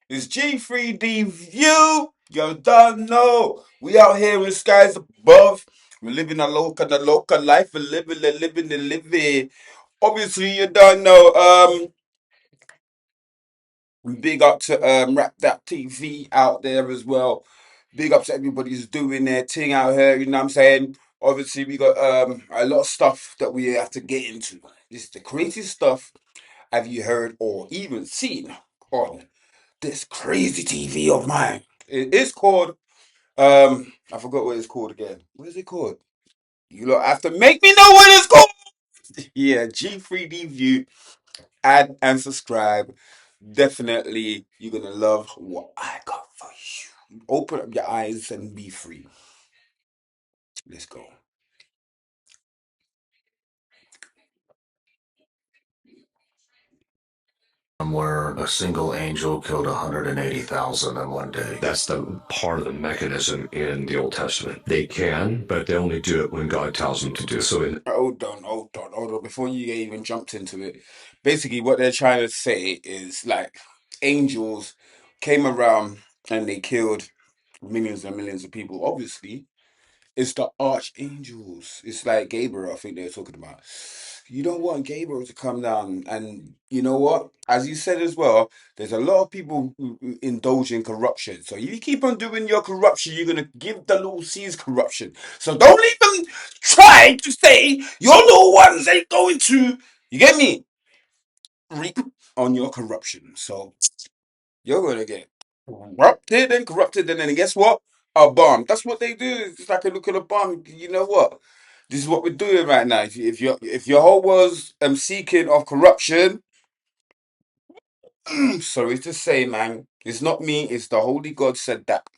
It's G3DVIEW. You don't know. We out here in the skies above. We're living the local life. We're living the living. Obviously, you don't know. Big up to Rap That TV out there as well. Big up to everybody who's doing their thing out here. You know what I'm saying? Obviously, we got a lot of stuff that we have to get into. This is the craziest stuff have you heard or even seen on this crazy TV of mine. It is called I forgot what it's called again. What is it called? You lot have to make me know what it's called. Yeah, G3D View. Add and subscribe. Definitely you're gonna love what I got for you. Open up your eyes and be free. Let's go. Where a single angel killed 180,000 in one day. That's the part of the mechanism in the Old Testament. They can, but they only do it when God tells them to do it. So Hold on. Before you even jumped into it, basically what they're trying to say is like angels came around and they killed millions and millions of people. Obviously, it's the archangels. It's like Gabriel, I think they're talking about. You don't want Gabriel to come down. And you know what? As you said as well, there's a lot of people who indulge in corruption. So if you keep on doing your corruption, you're going to give the little C's corruption. So don't even try to say your little ones ain't going to, you get me, reap on your corruption. So you're going to get corrupted, and then guess what? A bomb. That's what they do. It's like a look at a bomb. You know what? This is what we're doing right now. If your whole world's seeking of corruption, sorry to say, man, it's not me. It's the Holy God said that,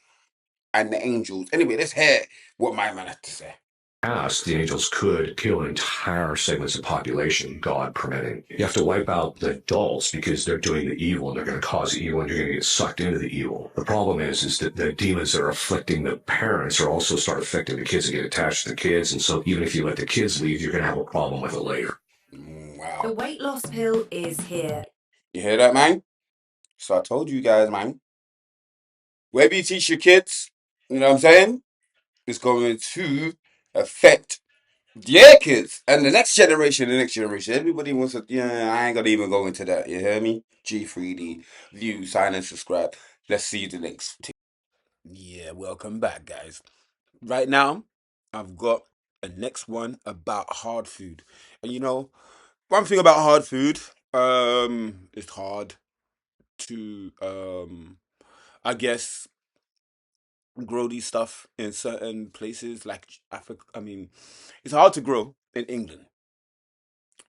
and the angels. Anyway, let's hear what my man had to say. past, the angels could kill entire segments of population, God permitting. You have to wipe out the adults because they're doing the evil and they're going to cause evil and you're going to get sucked into the evil. The problem is that the demons that are afflicting the parents are also start affecting the kids and get attached to the kids. And so even if you let the kids leave, you're going to have a problem with it later. Wow. The weight loss pill is here. You hear that, man? So I told you guys, man. Wherever you teach your kids, you know what I'm saying? It's going to affect yeah, kids. And the next generation. Everybody wants to, yeah, I ain't gonna even go into that. You hear me? G3D, view, sign and subscribe. Let's see the next. Yeah, welcome back, guys. Right now, I've got a next one about hard food. And one thing about hard food, it's hard to, I guess, grow these stuff in certain places like Africa. I mean, it's hard to grow in England.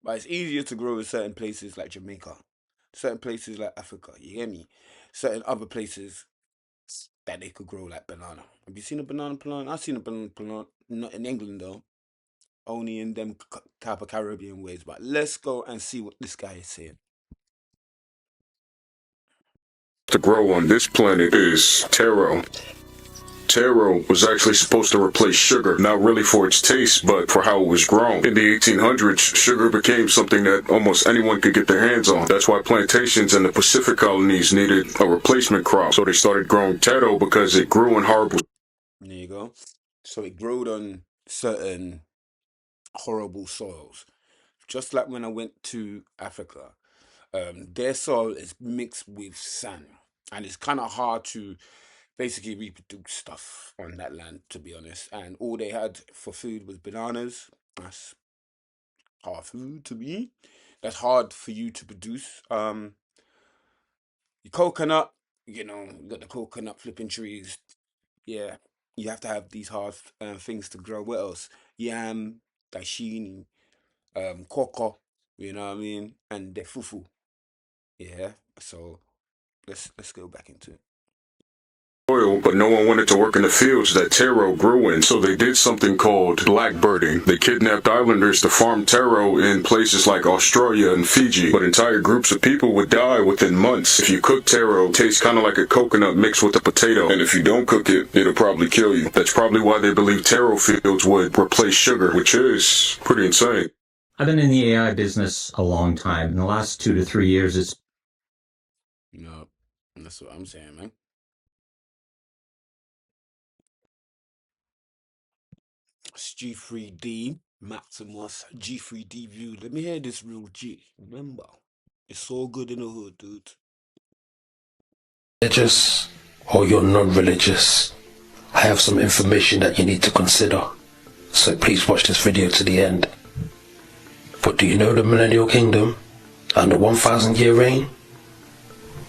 But it's easier to grow in certain places like Jamaica, certain places like Africa, you hear me? Certain other places that they could grow like banana. Have you seen a banana plant? I've seen a banana plant, not in England though, only in them type of Caribbean ways. But let's go and see what this guy is saying. To grow on this planet is taro. Taro was actually supposed to replace sugar, not really for its taste, but for how it was grown. In the 1800s, sugar became something that almost anyone could get their hands on. That's why plantations in the Pacific colonies needed a replacement crop. So they started growing taro because it grew in horrible. There you go. So it growed on certain horrible soils. Just like when I went to Africa, their soil is mixed with sand, and it's kind of hard to basically reproduce stuff on that land, to be honest. And all they had for food was bananas. That's hard food to me. That's hard for you to produce. Your coconut, you got the coconut flipping trees. Yeah, you have to have these hard things to grow. What else? Yam, dashini, cocoa. You know what I mean? And the fufu. Yeah. So let's go back into it. Soil, but no one wanted to work in the fields that taro grew in, so they did something called blackbirding. They kidnapped islanders to farm taro in places like Australia and Fiji, but entire groups of people would die within months. If you cook taro, it tastes kind of like a coconut mixed with a potato, and if you don't cook it, it'll probably kill you. That's probably why they believe taro fields would replace sugar, which is pretty insane. I've been in the AI business a long time. In the last 2 to 3 years, it's No. And that's what I'm saying, man. It's G3D, Maximus, G3DVIEW. Let me hear this real G. Remember, it's so good in the hood, dude. Religious or you're non-religious, I have some information that you need to consider. So please watch this video to the end. But do you know the Millennial Kingdom and the 1,000-year reign?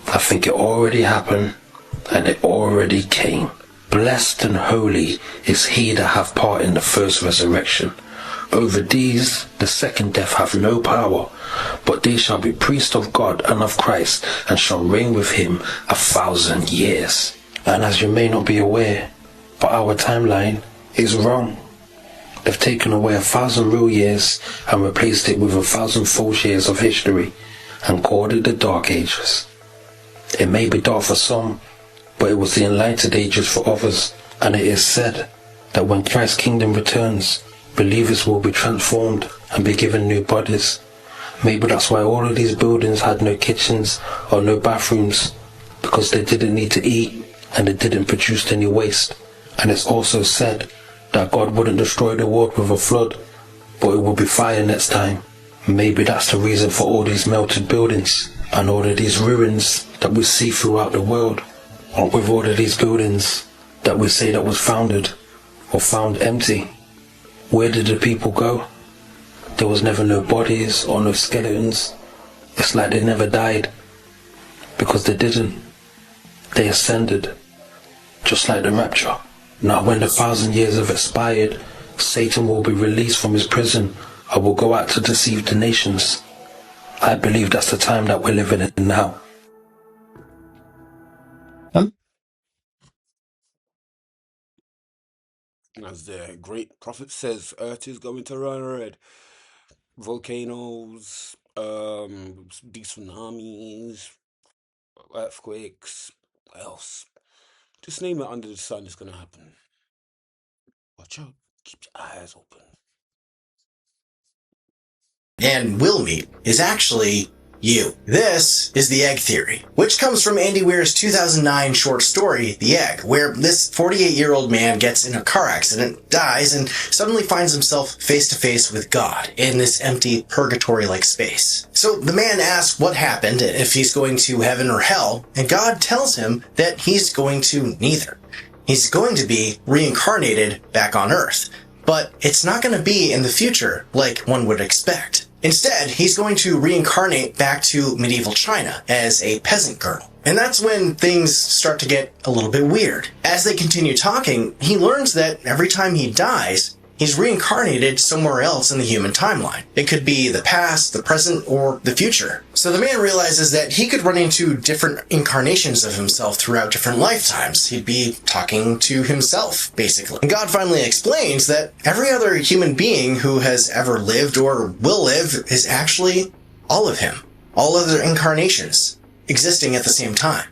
I think it already happened and it already came. Blessed and holy is he that hath part in the first resurrection. Over these the second death hath no power, but these shall be priests of God and of Christ, and shall reign with him 1,000 years. And as you may not be aware, but our timeline is wrong. They've taken away 1,000 real years and replaced it with 1,000 false years of history, and called it the Dark Ages. It may be dark for some, but it was the enlightened ages for others, and it is said that when Christ's kingdom returns, believers will be transformed and be given new bodies. Maybe that's why all of these buildings had no kitchens or no bathrooms, because they didn't need to eat and they didn't produce any waste. And it's also said that God wouldn't destroy the world with a flood, but it would be fire next time. Maybe that's the reason for all these melted buildings and all of these ruins that we see throughout the world. Or with all of these buildings that we say that was founded or found empty, where did the people go? There was never no bodies or no skeletons. It's like they never died, because they didn't. They ascended, just like the rapture. Now when the 1,000 years have expired, Satan will be released from his prison and will go out to deceive the nations. I believe that's the time that we're living in now. As the great prophet says, Earth is going to run red. Volcanoes, these tsunamis, earthquakes, what else? Just name it under the sun, it's gonna happen. Watch out. Keep your eyes open. And will meet is actually you. This is the egg theory, which comes from Andy Weir's 2009 short story, The Egg, where this 48-year-old man gets in a car accident, dies, and suddenly finds himself face to face with God in this empty purgatory-like space. So the man asks what happened, if he's going to heaven or hell, and God tells him that he's going to neither. He's going to be reincarnated back on Earth, but it's not going to be in the future like one would expect. Instead, he's going to reincarnate back to medieval China as a peasant girl. And that's when things start to get a little bit weird. As they continue talking, he learns that every time he dies, he's reincarnated somewhere else in the human timeline. It could be the past, the present, or the future. So the man realizes that he could run into different incarnations of himself throughout different lifetimes. He'd be talking to himself, basically. And God finally explains that every other human being who has ever lived or will live is actually all of him. All other incarnations existing at the same time.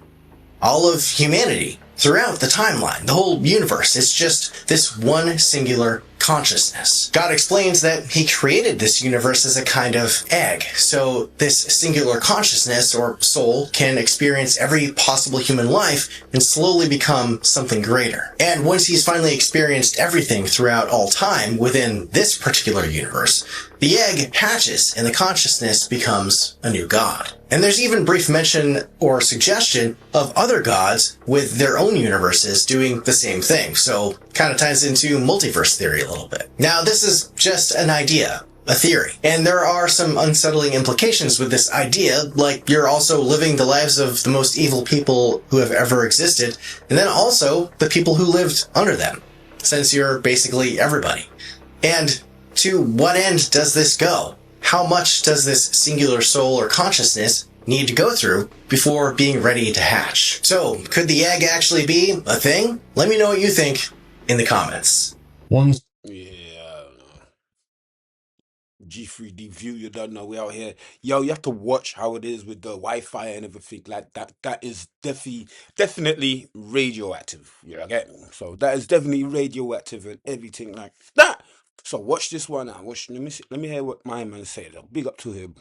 All of humanity throughout the timeline, the whole universe. It's just this one singular consciousness. God explains that he created this universe as a kind of egg, so this singular consciousness or soul can experience every possible human life and slowly become something greater. And once he's finally experienced everything throughout all time within this particular universe, the egg hatches and the consciousness becomes a new god. And there's even brief mention or suggestion of other gods with their own universes doing the same thing. So kind of ties into multiverse theory a little bit. Now, this is just an idea, a theory. And there are some unsettling implications with this idea, like you're also living the lives of the most evil people who have ever existed, and then also the people who lived under them, since you're basically everybody. And to what end does this go? How much does this singular soul or consciousness need to go through before being ready to hatch? So, could the egg actually be a thing? Let me know what you think in the comments. Yeah. G3DVIEW, you don't know, we out here. Yo, you have to watch how it is with the Wi-Fi and everything like that. That is definitely radioactive. You get me? So that is definitely radioactive and everything like that. So watch this one now. Watch. Let me see, let me hear what my man said. Big up to him.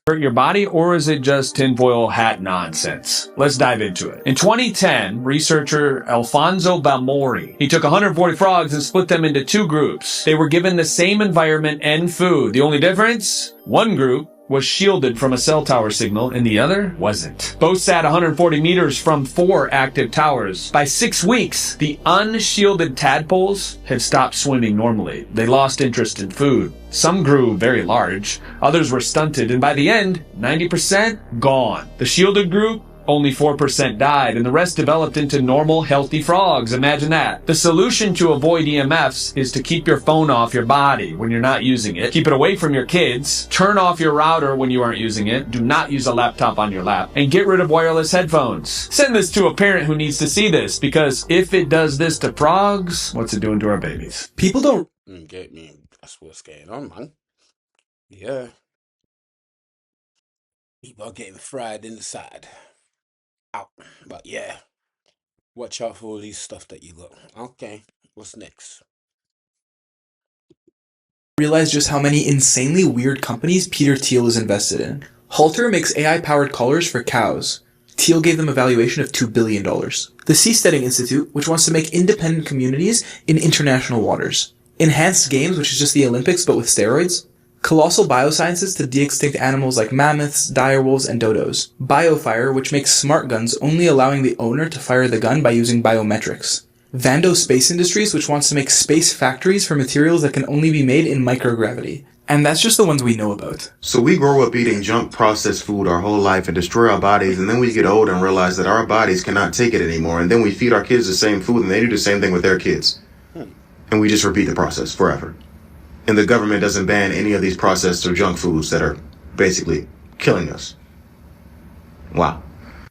hurt your body, or is it just tinfoil hat nonsense? Let's dive into it. In 2010, researcher Alfonso Balmori, he took 140 frogs and split them into two groups. They were given the same environment and food. The only difference? One group was shielded from a cell tower signal and the other wasn't. Both sat 140 meters from 4 active towers. By 6 weeks, the unshielded tadpoles had stopped swimming normally. They lost interest in food. Some grew very large, others were stunted, and by the end, 90% gone. The shielded group, only 4% died, and the rest developed into normal, healthy frogs. Imagine that. The solution to avoid EMFs is to keep your phone off your body when you're not using it. Keep it away from your kids. Turn off your router when you aren't using it. Do not use a laptop on your lap. And get rid of wireless headphones. Send this to a parent who needs to see this, because if it does this to frogs, what's it doing to our babies? People don't Get me. That's what's going on, man. Yeah. People are getting fried inside. Out. But yeah. Watch out for all these stuff that you got. Okay. What's next? realize just how many insanely weird companies Peter Thiel is invested in. Halter makes AI-powered collars for cows. Thiel gave them a valuation of $2 billion. The Seasteading Institute, which wants to make independent communities in international waters. Enhanced Games, which is just the Olympics but with steroids. Colossal Biosciences to de-extinct animals like mammoths, direwolves, and dodos. Biofire, which makes smart guns, only allowing the owner to fire the gun by using biometrics. Vando Space Industries, which wants to make space factories for materials that can only be made in microgravity. And that's just the ones we know about. So we grow up eating junk processed food our whole life and destroy our bodies, and then we get old and realize that our bodies cannot take it anymore, and then we feed our kids the same food and they do the same thing with their kids. And we just repeat the process forever. And the government doesn't ban any of these processed or junk foods that are basically killing us. Wow.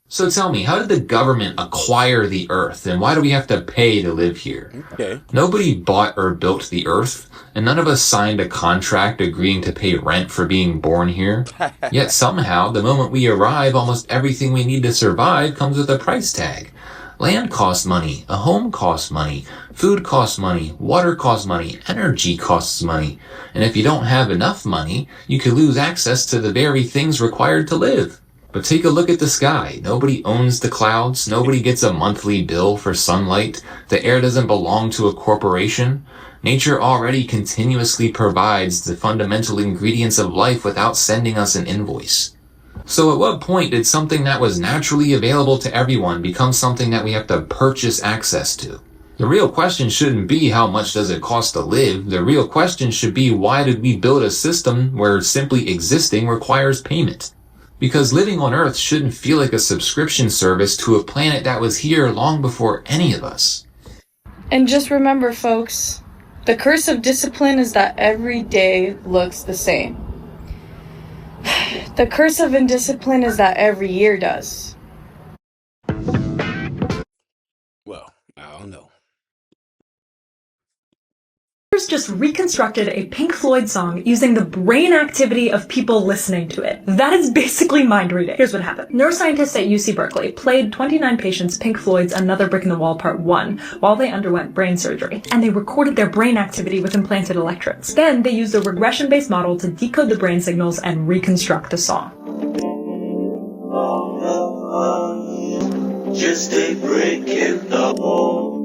So tell me, how did the government acquire the Earth, and why do we have to pay to live here? Okay. Nobody bought or built the Earth, and none of us signed a contract agreeing to pay rent for being born here. Yet somehow, the moment we arrive, almost everything we need to survive comes with a price tag. Land costs money, a home costs money, food costs money, water costs money, energy costs money. And if you don't have enough money, you could lose access to the very things required to live. But take a look at the sky. Nobody owns the clouds. Nobody gets a monthly bill for sunlight. The air doesn't belong to a corporation. Nature already continuously provides the fundamental ingredients of life without sending us an invoice. So at what point did something that was naturally available to everyone become something that we have to purchase access to? The real question shouldn't be how much does it cost to live. The real question should be why did we build a system where simply existing requires payment? Because living on Earth shouldn't feel like a subscription service to a planet that was here long before any of us. And just remember, folks, the curse of discipline is that every day looks the same. The curse of indiscipline is that every year does. Well, I don't know. Just reconstructed a Pink Floyd song using the brain activity of people listening to it. That is basically mind reading. Here's what happened. Neuroscientists at UC Berkeley played 29 patients Pink Floyd's Another Brick in the Wall Part 1 while they underwent brain surgery, and they recorded their brain activity with implanted electrodes. Then they used a regression-based model to decode the brain signals and reconstruct the song. Just a brick in the wall.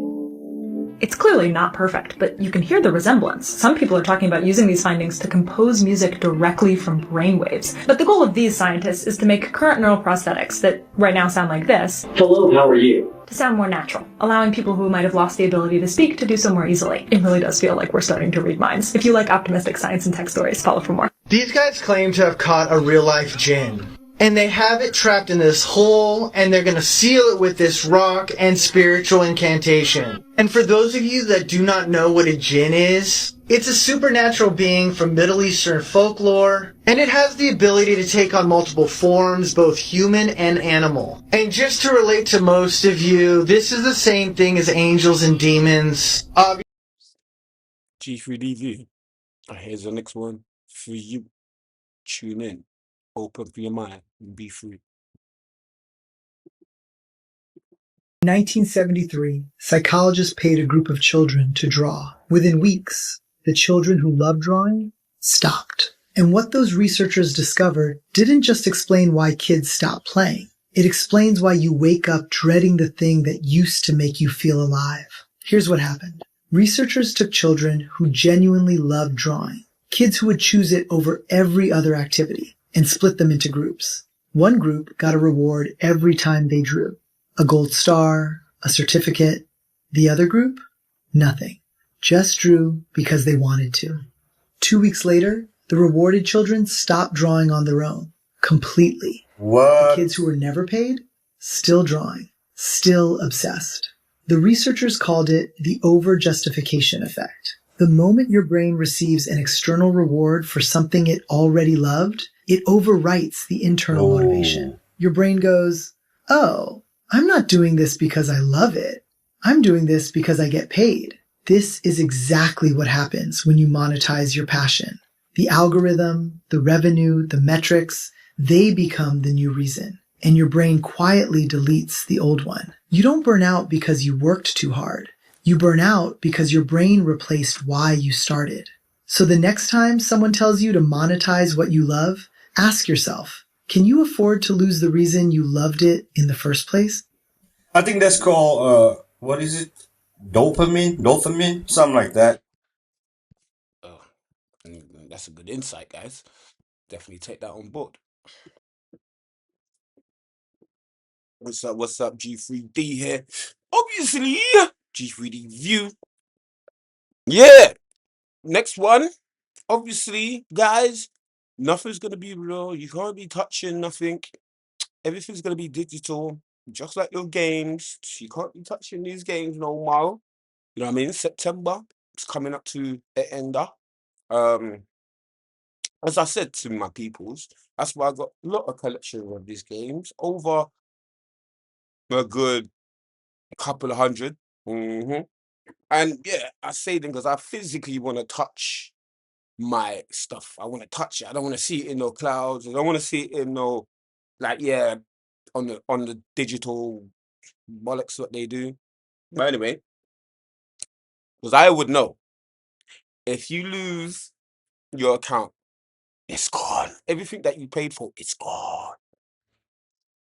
It's clearly not perfect, but you can hear the resemblance. Some people are talking about using these findings to compose music directly from brainwaves. But the goal of these scientists is to make current neural prosthetics that right now sound like this. Hello, how are you? To sound more natural, allowing people who might have lost the ability to speak to do so more easily. It really does feel like we're starting to read minds. If you like optimistic science and tech stories, follow for more. These guys claim to have caught a real-life djinn. And they have it trapped in this hole, and they're gonna seal it with this rock and spiritual incantation. And for those of you that do not know what a djinn is, it's a supernatural being from Middle Eastern folklore, and it has the ability to take on multiple forms, both human and animal. And just to relate to most of you, this is the same thing as angels and demons. G3DVIEW. Here's the next one for you. Tune in. Open up your mind and be free. 1973, psychologists paid a group of children to draw. Within weeks, the children who loved drawing stopped. And what those researchers discovered didn't just explain why kids stop playing. It explains why you wake up dreading the thing that used to make you feel alive. Here's what happened. Researchers took children who genuinely loved drawing, kids who would choose it over every other activity, and split them into groups. One group got a reward every time they drew. A gold star, a certificate. The other group? Nothing. Just drew because they wanted to. 2 weeks later, the rewarded children stopped drawing on their own. Completely. What? The kids who were never paid? Still drawing. Still obsessed. The researchers called it the over-justification effect. The moment your brain receives an external reward for something it already loved, it overwrites the internal motivation. Your brain goes, oh, I'm not doing this because I love it. I'm doing this because I get paid. This is exactly what happens when you monetize your passion. The algorithm, the revenue, the metrics, they become the new reason. And your brain quietly deletes the old one. You don't burn out because you worked too hard. You burn out because your brain replaced why you started. So the next time someone tells you to monetize what you love, ask yourself, can you afford to lose the reason you loved it in the first place? I think that's called, what is it? Dopamine? Something like that. Oh, that's a good insight, guys. Definitely take that on board. What's up, G3D here. Obviously, G3DVIEW. Yeah, next one. Obviously, guys, nothing's going to be real. You can't be touching nothing. Everything's going to be digital, just like your games. You can't be touching these games no more. You know what I mean? September, it's coming up to an ender. As I said to my peoples, that's why I got a lot of collection of these games. Over a good couple of hundred. And yeah, I say them because I physically want to touch my stuff. I want to touch it. I don't want to see it in no clouds. I don't want to see it in no, like, yeah, on the digital bollocks what they do. But anyway, because I would know if you lose your account, it's gone. Everything that you paid for, it's gone.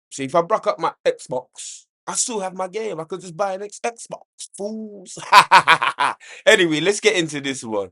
See, if I broke up my Xbox, I still have my game. I could just buy an Xbox. Fools. Anyway, let's get into this one.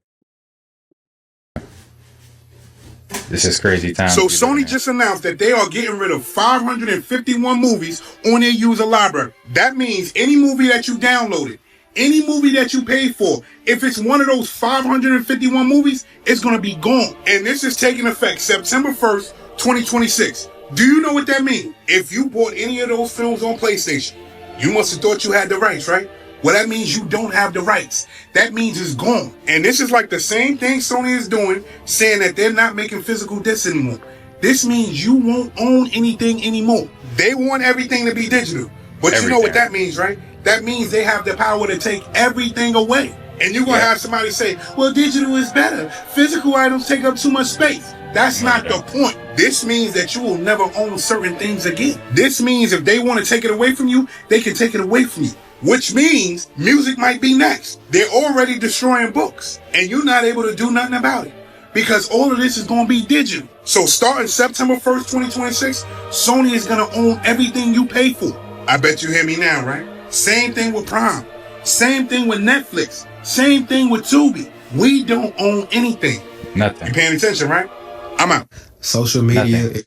This is crazy time. So Sony just announced that they are getting rid of 551 movies on their user library. That means any movie that you downloaded, any movie that you paid for, if it's one of those 551 movies, it's going to be gone. And this is taking effect September 1st, 2026. Do you know what that means? If you bought any of those films on PlayStation, you must have thought you had the rights, right? Well, that means you don't have the rights. That means it's gone. And this is like the same thing Sony is doing, saying that they're not making physical discs anymore. This means you won't own anything anymore. They want everything to be digital. But you know what that means, right? That means they have the power to take everything away. And you're going to have somebody say, well, digital is better. Physical items take up too much space. That's not the point. This means that you will never own certain things again. This means if they want to take it away from you, they can take it away from you. Which means music might be next. They're already destroying books, and you're not able to do nothing about it because all of this is going to be digital. So starting September 1st, 2026, Sony is going to own everything you pay for. I bet you hear me now, right? Same thing with Prime. Same thing with Netflix. Same thing with Tubi. We don't own anything. Nothing. You paying attention, right? I'm out. Social media.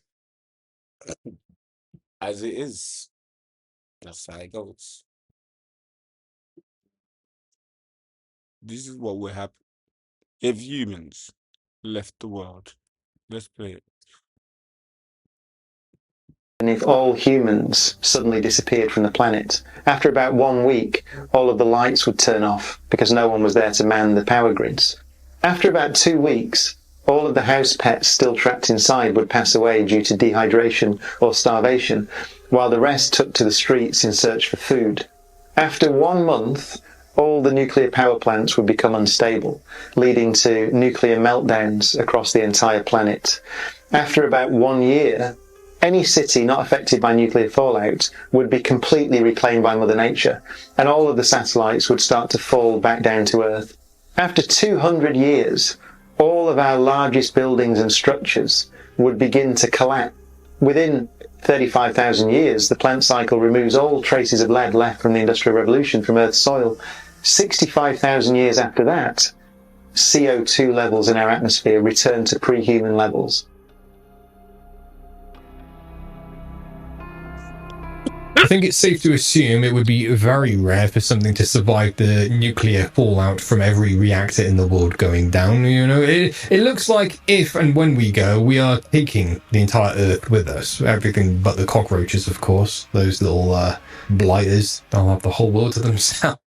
As it is. That's how it goes. This is what will happen if humans left the world. Let's play it. And if all humans suddenly disappeared from the planet, after about 1 week, all of the lights would turn off because no one was there to man the power grids. After about 2 weeks, all of the house pets still trapped inside would pass away due to dehydration or starvation, while the rest took to the streets in search for food. After 1 month, all the nuclear power plants would become unstable, leading to nuclear meltdowns across the entire planet. After about 1 year, any city not affected by nuclear fallout would be completely reclaimed by Mother Nature, and all of the satellites would start to fall back down to Earth. After 200 years, all of our largest buildings and structures would begin to collapse. Within 35,000 years, the plant cycle removes all traces of lead left from the Industrial Revolution from Earth's soil. 65,000 years after that, CO2 levels in our atmosphere return to pre-human levels. I think it's safe to assume it would be very rare for something to survive the nuclear fallout from every reactor in the world going down. You know, it looks like if and when we go, we are taking the entire Earth with us. Everything but the cockroaches, of course. Those little blighters. They'll have the whole world to themselves.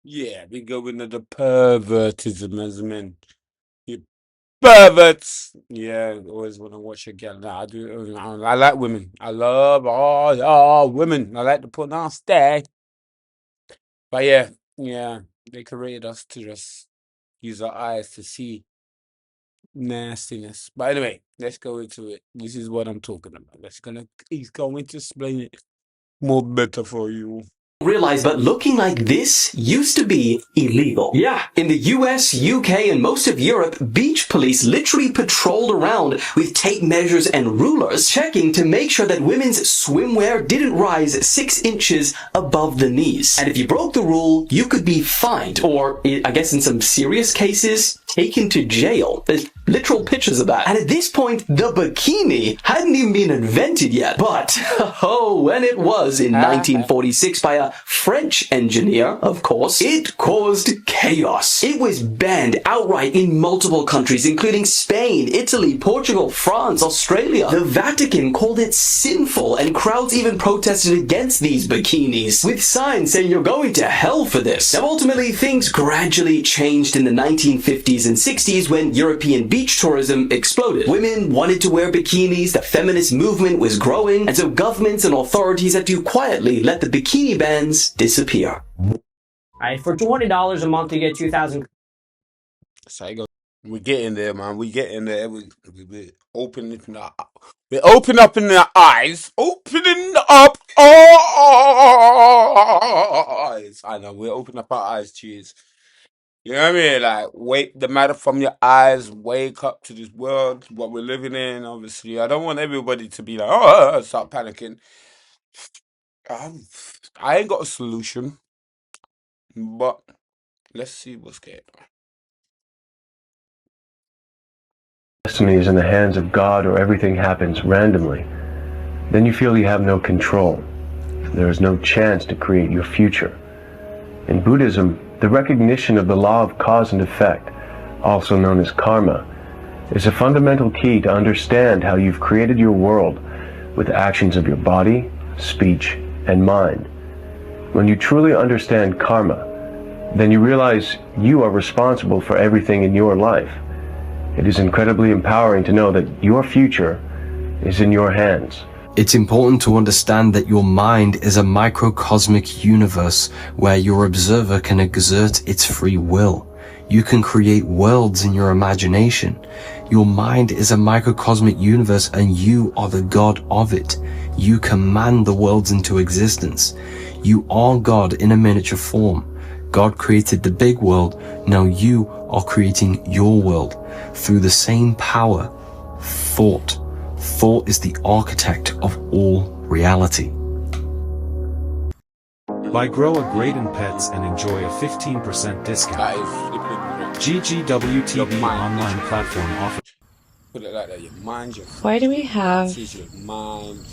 Yeah, we go into the pervertism as men. You perverts. Yeah, always want to watch a girl. Nah, I do. I like women. I love all women. I like to put on stay. But yeah, they created us to just use our eyes to see nastiness. But anyway, let's go into it. This is what I'm talking about. He's going to explain it more better for you. Realize, but looking like this used to be illegal. Yeah, in the US, UK, and most of Europe, beach police literally patrolled around with tape measures and rulers, checking to make sure that women's swimwear didn't rise 6 inches above the knees. And if you broke the rule, you could be fined, or I guess in some serious cases, taken to jail. There's literal pictures of that. And at this point, the bikini hadn't even been invented yet. But, when it was in 1946 by a French engineer, of course, it caused chaos. It was banned outright in multiple countries, including Spain, Italy, Portugal, France, Australia. The Vatican called it sinful, and crowds even protested against these bikinis, with signs saying you're going to hell for this. Now, ultimately, things gradually changed in the 1950s and 60s when European beach tourism exploded. Women wanted to wear bikinis, the feminist movement was growing, and so governments and authorities had to quietly let the bikini bans disappear. Alright, for $20 a month you get 2,000. So I go. We getting there, man. We getting there. We opening up. We're opening up in the eyes. Opening up our eyes. I know. We're opening up our eyes. Cheers. You know what I mean? Like, wake the matter from your eyes. Wake up to this world, what we're living in. Obviously, I don't want everybody to be like, start panicking. I ain't got a solution, but let's see what's going on. Destiny is in the hands of God, or everything happens randomly. Then you feel you have no control. There is no chance to create your future. In Buddhism, the recognition of the law of cause and effect, also known as karma, is a fundamental key to understand how you've created your world with actions of your body, speech, and mind. When you truly understand karma, then you realize you are responsible for everything in your life. It is incredibly empowering to know that your future is in your hands. It's important to understand that your mind is a microcosmic universe where your observer can exert its free will. You can create worlds in your imagination. Your mind is a microcosmic universe and you are the God of it. You command the worlds into existence. You are God in a miniature form. God created the big world, now you are creating your world through the same power, thought. Thought is the architect of all reality. Buy Grow a Grade in Pets and enjoy a 15% discount. GGWTV online platform offers. Put it like that, your mind, your Why do we have your mind.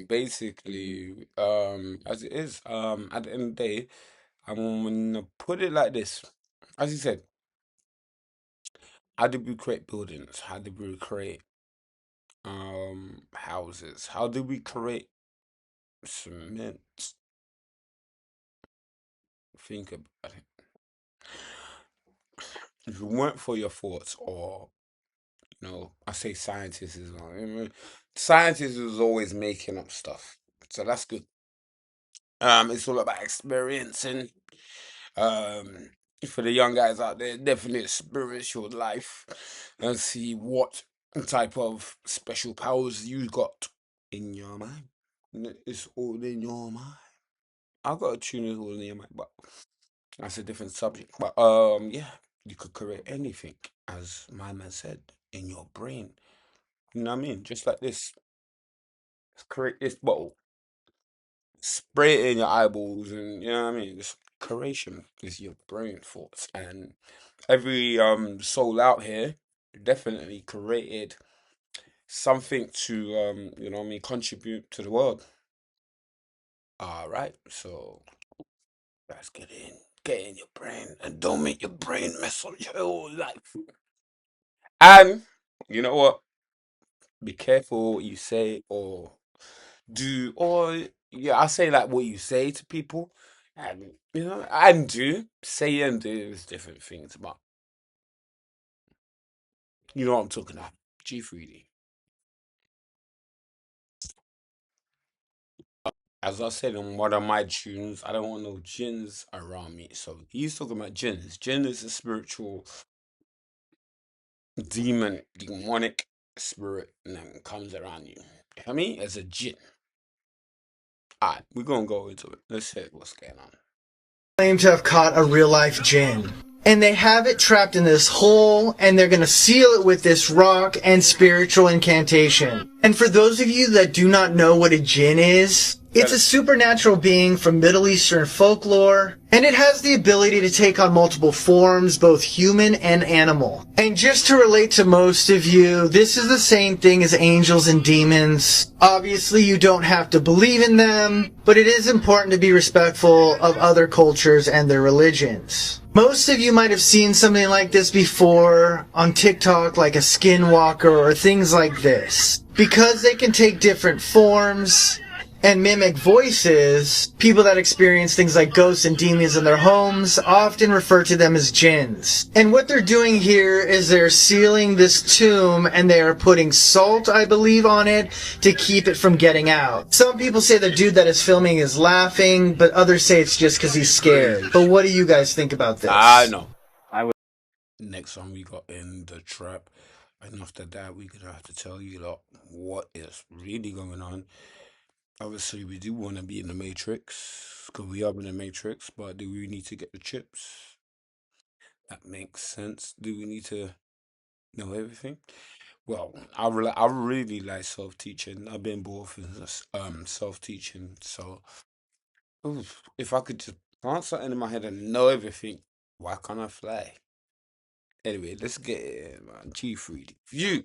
Basically, as it is, at the end of the day, I'm gonna put it like this. As you said, how did we create buildings? How did we create houses? How did we create cement? Think about it. If it weren't for your thoughts, or I say scientists as well. Scientists is always making up stuff, so that's good. It's all about experiencing. For the young guys out there, definitely experience your life and see what type of special powers you got in your mind. It's all in your mind. I've got a tune is all in your mind, but that's a different subject. But yeah, you could create anything. as my man said, in your brain. You know what I mean? Just like this. Create this bottle. Spray it in your eyeballs, and you know what I mean. This creation is your brain thoughts, and every soul out here definitely created something to you know what I mean, contribute to the world. All right, so let's get in your brain, and don't make your brain mess up your whole life. And you know what? Be careful what you say or do, or yeah, I say like what you say to people, and you know, and do say and do is different things, but you know what I'm talking about. G3D. As I said in one of my tunes, I don't want no jinns around me. So he's talking about jinns. Jinn is a spiritual demon, demonic spirit, and then comes around you. You hear me? As a jinn. Alright, we're gonna go into it. Let's see what's going on. Claim to have caught a real life jinn. And they have it trapped in this hole, and they're going to seal it with this rock and spiritual incantation. And for those of you that do not know what a jinn is, it's a supernatural being from Middle Eastern folklore, and it has the ability to take on multiple forms, both human and animal. And just to relate to most of you, this is the same thing as angels and demons. Obviously, you don't have to believe in them, but it is important to be respectful of other cultures and their religions. Most of you might have seen something like this before on TikTok, like a skinwalker or things like this. Because they can take different forms and mimic voices, people that experience things like ghosts and demons in their homes often refer to them as jinns. And what they're doing here is they're sealing this tomb, and they are putting salt, I believe, on it to keep it from getting out. Some people say the dude that is filming is laughing, but others say it's just because he's scared. But what do you guys think about this? I know. Next one we got in the trap. And after that, we're gonna have to tell you lot what is really going on. Obviously, we do want to be in the Matrix, because we are in the Matrix, but do we need to get the chips? That makes sense. Do we need to know everything? Well, I really like self-teaching. I've been bored in self-teaching, so if I could just plant something in my head and know everything, why can't I fly? Anyway, let's get it, man. G3DVIEW.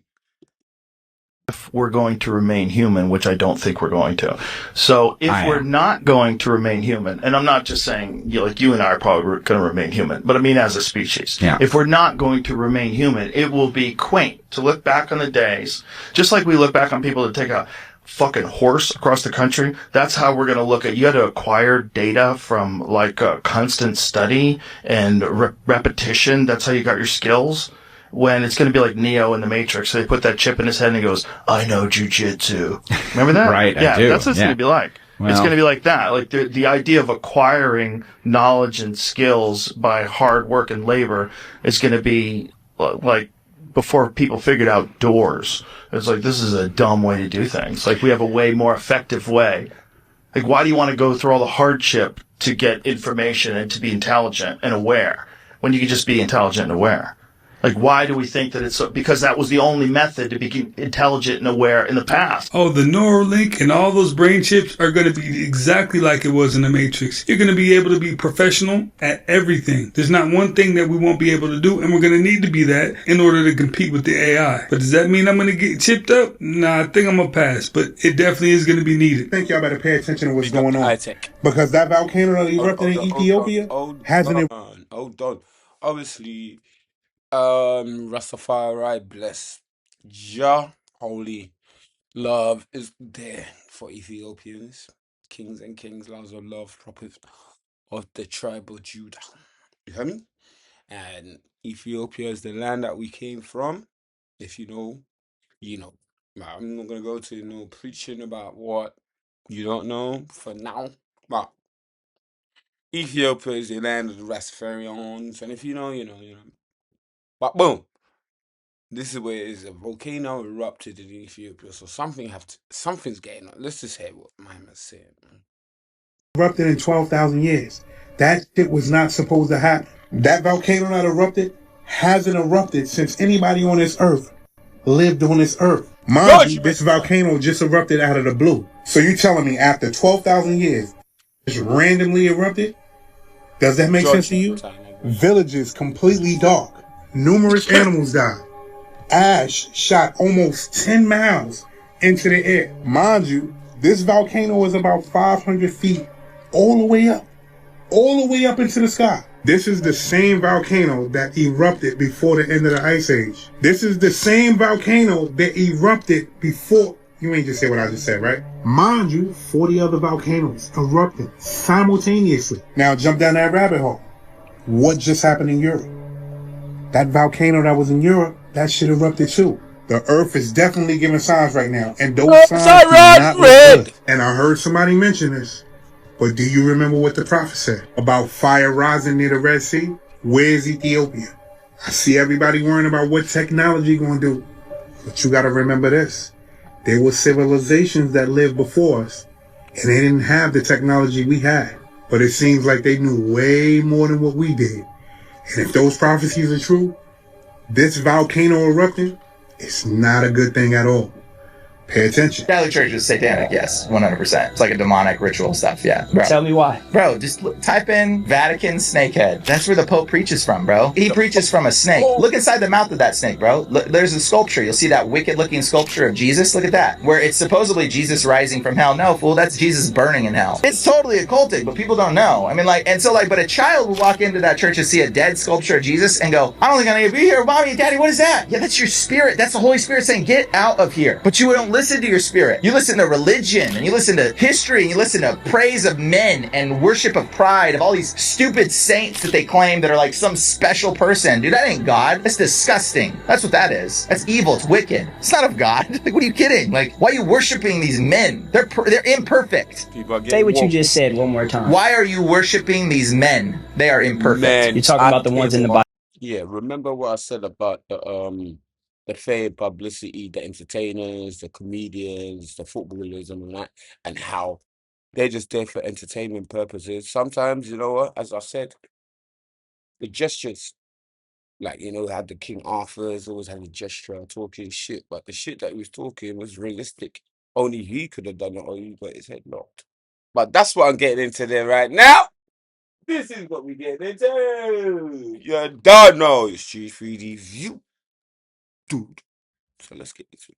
If we're going to remain human, which I don't think we're going to. So if we're not going to remain human, and I'm not just saying, like you and I are probably going to remain human, but I mean as a species. Yeah. If we're not going to remain human, it will be quaint to look back on the days, just like we look back on people that take a fucking horse across the country. That's how we're going to look at, you had to acquire data from like a constant study and repetition. That's how you got your skills. When it's going to be like Neo in the Matrix, they put that chip in his head and he goes, I know jujitsu. Remember that? Right, yeah, I do. that's what it's going to be like. Well, it's going to be like that. Like the idea of acquiring knowledge and skills by hard work and labor is going to be like before people figured out doors. It's like, this is a dumb way to do things. Like, we have a way more effective way. Like, why do you want to go through all the hardship to get information and to be intelligent and aware when you can just be intelligent and aware? Like, why do we think that it's so? Because that was the only method to be intelligent and aware in the past. Oh, the Neuralink and all those brain chips are going to be exactly like it was in the Matrix. You're going to be able to be professional at everything. There's not one thing that we won't be able to do, and we're going to need to be that in order to compete with the AI. But does that mean I'm going to get chipped up? Nah, I think I'm going to pass, but it definitely is going to be needed. I think y'all better pay attention to what's going on. Because that volcano that erupted in Ethiopia hasn't... Hold on. Obviously... Rastafari bless Jah, holy love is there for Ethiopians, kings and kings, laws of love, prophets of the tribe of Judah. You hear me? And Ethiopia is the land that we came from. If you know, you know. I'm not gonna go to no preaching about what you don't know for now, but Ethiopia is the land of the Rastafarians, and if you know, you know, you know. But boom. This is where is a volcano erupted in Ethiopia, so something's getting on. Let's just hear what my man said. Erupted in 12,000 years. That shit was not supposed to happen. That volcano that erupted hasn't erupted since anybody on this earth lived on this earth. Mind you, this volcano just erupted out of the blue. So you telling me after 12,000 years, it's randomly erupted? Does that make sense to you? Villages completely dark. Numerous animals died. Ash shot almost 10 miles into the air. Mind you, this volcano is about 500 feet all the way up into the sky. This is the same volcano that erupted before the end of the Ice Age. This is the same volcano that erupted before... You ain't just say what I just said, right? Mind you, 40 other volcanoes erupted simultaneously. Now jump down that rabbit hole. What just happened in Europe? That volcano that was in Europe, that shit erupted too. The earth is definitely giving signs right now, and those signs do not look good. And I heard somebody mention this, but do you remember what the prophet said about fire rising near the Red Sea? Where's Ethiopia? I see everybody worrying about what technology gonna do, but you gotta remember this. There were civilizations that lived before us, and they didn't have the technology we had. But it seems like they knew way more than what we did. And if those prophecies are true, this volcano erupting, it's not a good thing at all. Pay attention. Catholic Church is satanic, yes, 100%. It's like a demonic ritual stuff, yeah. Bro. Tell me why. Bro, just type in Vatican snakehead. That's where the Pope preaches from, bro. He preaches from a snake. Look inside the mouth of that snake, bro. There's a sculpture. You'll see that wicked-looking sculpture of Jesus. Look at that. Where it's supposedly Jesus rising from hell. No, fool, that's Jesus burning in hell. It's totally occultic, but people don't know. I mean, like, and so, like, but a child will walk into that church and see a dead sculpture of Jesus and go, I don't think I need to be here. Mommy and Daddy, what is that? Yeah, that's your spirit. That's the Holy Spirit saying, get out of here. But you don't listen to your spirit. You listen to religion, and you listen to history, and you listen to praise of men and worship of pride of all these stupid saints that they claim that are like some special person. Dude, that ain't God. That's disgusting. That's what that is. That's evil. It's wicked. It's not of God. Like, what are you kidding? Like, why are you worshiping these men? They're imperfect. Say what you just said one more time. Why are you worshiping these men? They are imperfect. Man, you're talking about the ones in the Bible. Yeah, remember what I said about the fame, publicity, the entertainers, the comedians, the footballers and that, and how they're just there for entertainment purposes. Sometimes, you know what, as I said, the gestures, like, you know, had the King Arthur's always had a gesture talking shit, but the shit that he was talking was realistic. Only he could have done it, or he got his head knocked. But that's what I'm getting into there right now. This is what we getting into. You don't know. It's G3DVIEW. Dude. So let's get into it.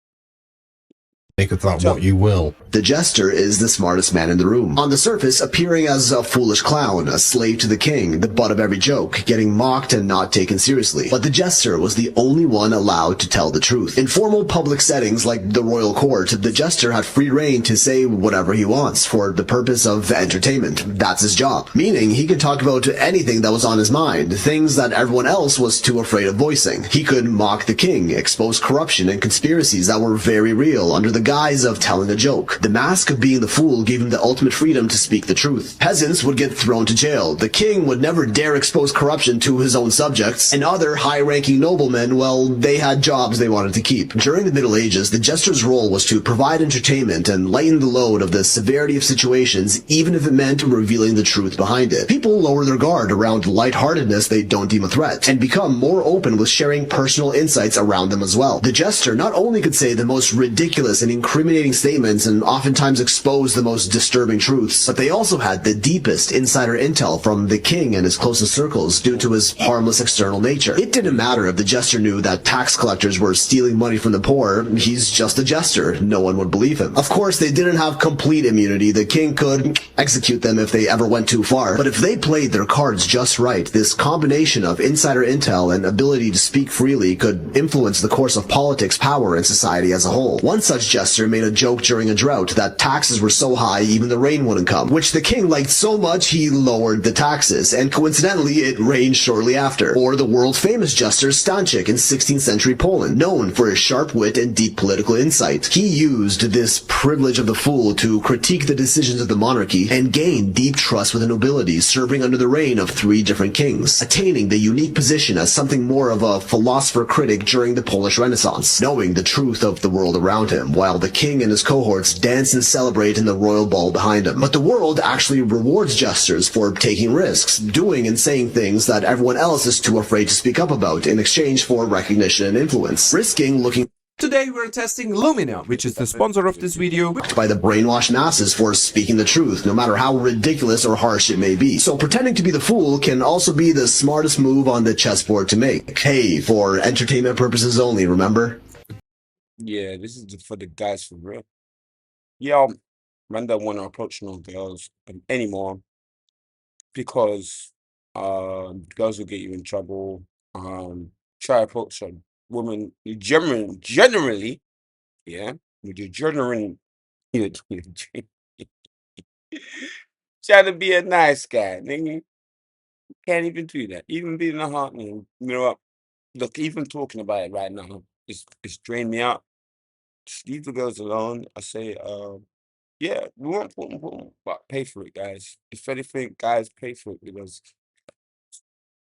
Make of that what you will. The jester is the smartest man in the room. On the surface, appearing as a foolish clown, a slave to the king, the butt of every joke, getting mocked and not taken seriously. But the jester was the only one allowed to tell the truth. In formal public settings like the royal court, the jester had free reign to say whatever he wants for the purpose of entertainment. That's his job. Meaning, he could talk about anything that was on his mind, things that everyone else was too afraid of voicing. He could mock the king, expose corruption and conspiracies that were very real under the guise of telling a joke. The mask of being the fool gave him the ultimate freedom to speak the truth. Peasants would get thrown to jail. The king would never dare expose corruption to his own subjects. And other high-ranking noblemen, well, they had jobs they wanted to keep. During the Middle Ages, the jester's role was to provide entertainment and lighten the load of the severity of situations, even if it meant revealing the truth behind it. People lower their guard around lightheartedness they don't deem a threat, and become more open with sharing personal insights around them as well. The jester not only could say the most ridiculous and incriminating statements and oftentimes expose the most disturbing truths, but they also had the deepest insider intel from the king and his closest circles due to his harmless external nature. It didn't matter if the jester knew that tax collectors were stealing money from the poor. He's just a jester. No one would believe him. Of course, they didn't have complete immunity. The king could execute them if they ever went too far. But if they played their cards just right, this combination of insider intel and ability to speak freely could influence the course of politics, power, and society as a whole. One such jester made a joke during a drought that taxes were so high even the rain wouldn't come, which the king liked so much he lowered the taxes, and coincidentally it rained shortly after. Or the world-famous jester Stanchik in 16th century Poland, known for his sharp wit and deep political insight. He used this privilege of the fool to critique the decisions of the monarchy and gain deep trust with the nobility, serving under the reign of 3 different kings, attaining the unique position as something more of a philosopher critic during the Polish Renaissance, knowing the truth of the world around him, while Now, the king and his cohorts dance and celebrate in the royal ball behind him. But the world actually rewards jesters for taking risks, doing and saying things that everyone else is too afraid to speak up about in exchange for recognition and influence. Risking looking Today we're testing Lumina, which is the sponsor of this video, by the brainwashed masses for speaking the truth, no matter how ridiculous or harsh it may be. So pretending to be the fool can also be the smartest move on the chessboard to make. Hey, for entertainment purposes only, remember? Yeah, this is for the guys for real. Yeah, man don't want to approach no girls anymore because girls will get you in trouble. Try to approach a woman generally, yeah, with your generally try to be a nice guy, nigga. Can't even do that. Even being a heart man. You know what? Look, even talking about it right now, it's drained me out. Just leave the girls alone. I say, yeah, we won't put them, but pay for it, guys. If anything, guys, pay for it because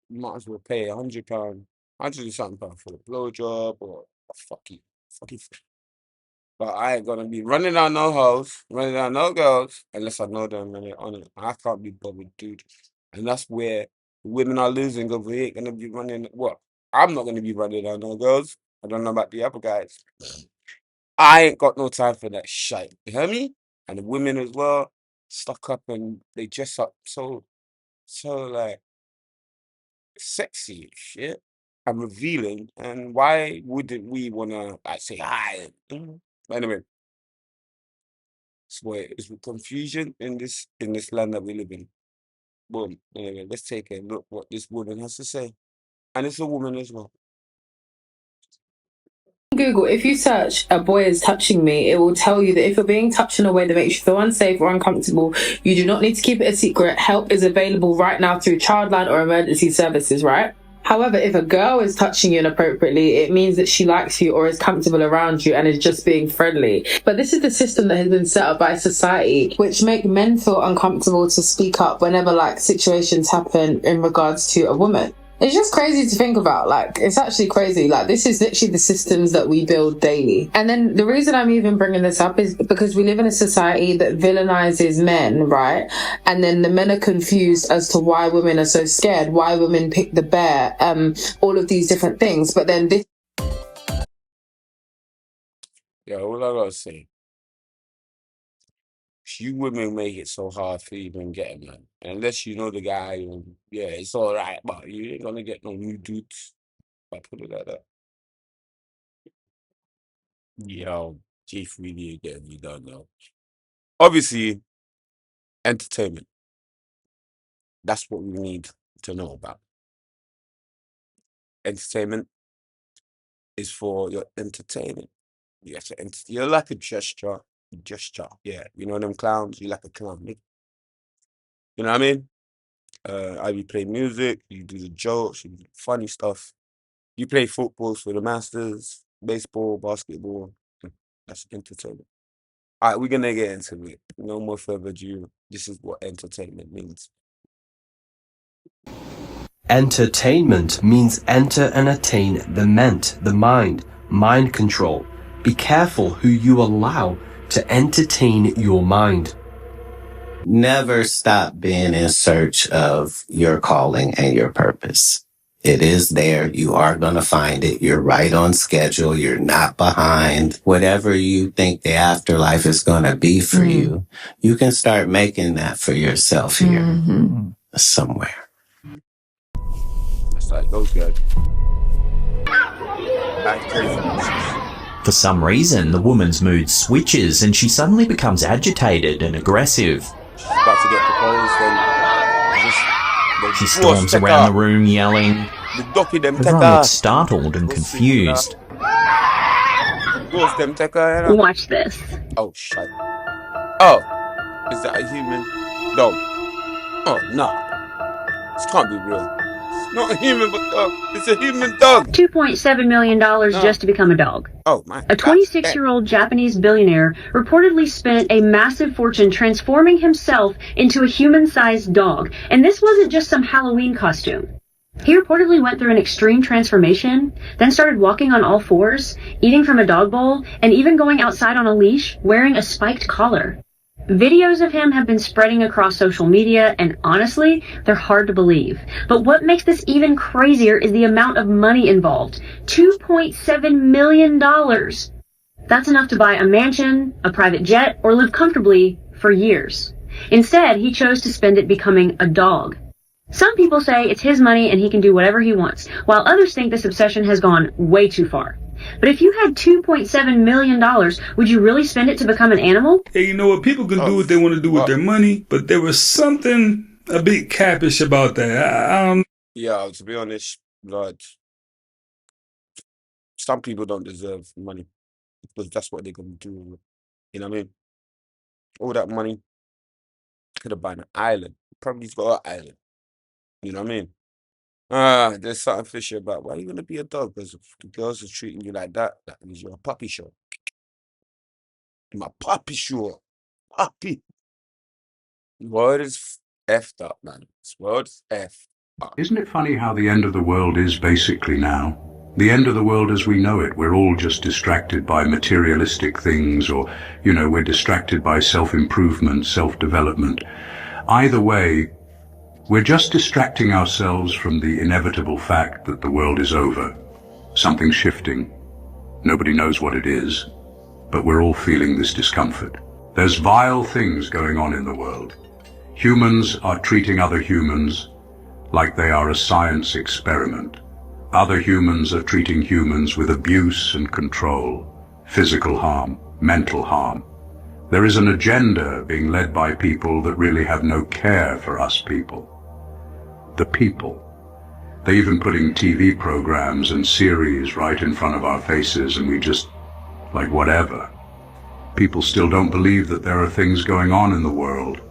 you might as well pay £100, £100 and something for a blowjob or fuck you. But I ain't gonna be running down no hoes, running down no girls, unless I know them and they're on it. I can't be bothered, dude. And that's where women are losing because we ain't gonna be running. Well, I'm not gonna be running down no girls. I don't know about the other guys. I ain't got no time for that shit. You hear me? And the women as well, stuck up and they dress up so like sexy and shit and revealing. And why wouldn't we wanna like say hi? But anyway, it's where it's with confusion in this land that we live in. Boom. Anyway, let's take a look what this woman has to say. And it's a woman as well. Google, if you search "a boy is touching me," it will tell you that if you're being touched in a way that makes you feel unsafe or uncomfortable, you do not need to keep it a secret. Help is available right now through Childline or emergency services, right? However, if a girl is touching you inappropriately, it means that she likes you or is comfortable around you and is just being friendly. But this is the system that has been set up by society, which make men feel uncomfortable to speak up whenever like situations happen in regards to a woman. It's just crazy to think about. Like, it's actually crazy. Like, this is literally the systems that we build daily. And then the reason I'm even bringing this up is because we live in a society that villainizes men, right? And then the men are confused as to why women are so scared, why women pick the bear, all of these different things. But then this... Yeah, all I gotta say, you women make it so hard for even getting man. Unless you know the guy, and yeah, it's all right, but you ain't gonna get no new dudes. I put it like that. Yo, G3D again, you don't know. Obviously, entertainment. That's what we need to know about. Entertainment is for your entertainment. You have to you're like a gesture. Yeah. You know them clowns? You like a clown. You know what I mean? You play music, you do the jokes, you do the funny stuff. You play footballs for the masters, baseball, basketball. That's entertainment. All right, we're gonna get into it. No more further ado. This is what entertainment means. Entertainment means enter and attain the ment, the mind control. Be careful who you allow to entertain your mind. Never stop being in search of your calling and your purpose. It is there. You are going to find it. You're right on schedule. You're not behind. Whatever you think the afterlife is going to be for you, you can start making that for yourself here somewhere. That's like those guys. For some reason, the woman's mood switches and she suddenly becomes agitated and aggressive. She's about to get proposed and she storms around the room yelling. Everyone looks startled and confused. Watch this. Oh, shit. Oh, is that a human dog? Oh, no. This can't be real. It's not a human dog. It's a human dog. $2.7 million just to become a dog. Oh, my. A 26-year-old Japanese billionaire reportedly spent a massive fortune transforming himself into a human-sized dog. And this wasn't just some Halloween costume. He reportedly went through an extreme transformation, then started walking on all fours, eating from a dog bowl, and even going outside on a leash wearing a spiked collar. Videos of him have been spreading across social media, and honestly, they're hard to believe. But what makes this even crazier is the amount of money involved. $2.7 million. That's enough to buy a mansion, a private jet, or live comfortably for years. Instead, he chose to spend it becoming a dog. Some people say it's his money and he can do whatever he wants, while others think this obsession has gone way too far. But if you had $2.7 million, would you really spend it to become an animal? Hey, you know what? People can do what they want to do with their money, but there was something a bit cappish about that. I don't. Yeah, to be honest, Lord, some people don't deserve money because that's what they're going to do. You know what I mean? All that money could have bought an island. Probably he's got an island. You know what I mean? There's something fishy about why are you gonna be a dog? Because if the girls are treating you like that, that means you're a puppy show. I'm a puppy show. Puppy. The world is effed up, man. This world is effed up. Isn't it funny how the end of the world is basically now? The end of the world as we know it. We're all just distracted by materialistic things, or, you know, we're distracted by self-improvement, self-development. Either way, we're just distracting ourselves from the inevitable fact that the world is over. Something's shifting. Nobody knows what it is, but we're all feeling this discomfort. There's vile things going on in the world. Humans are treating other humans like they are a science experiment. Other humans are treating humans with abuse and control, physical harm, mental harm. There is an agenda being led by people that really have no care for us people. The people. They're even putting TV programs and series right in front of our faces, and we just, like, whatever. People still don't believe that there are things going on in the world.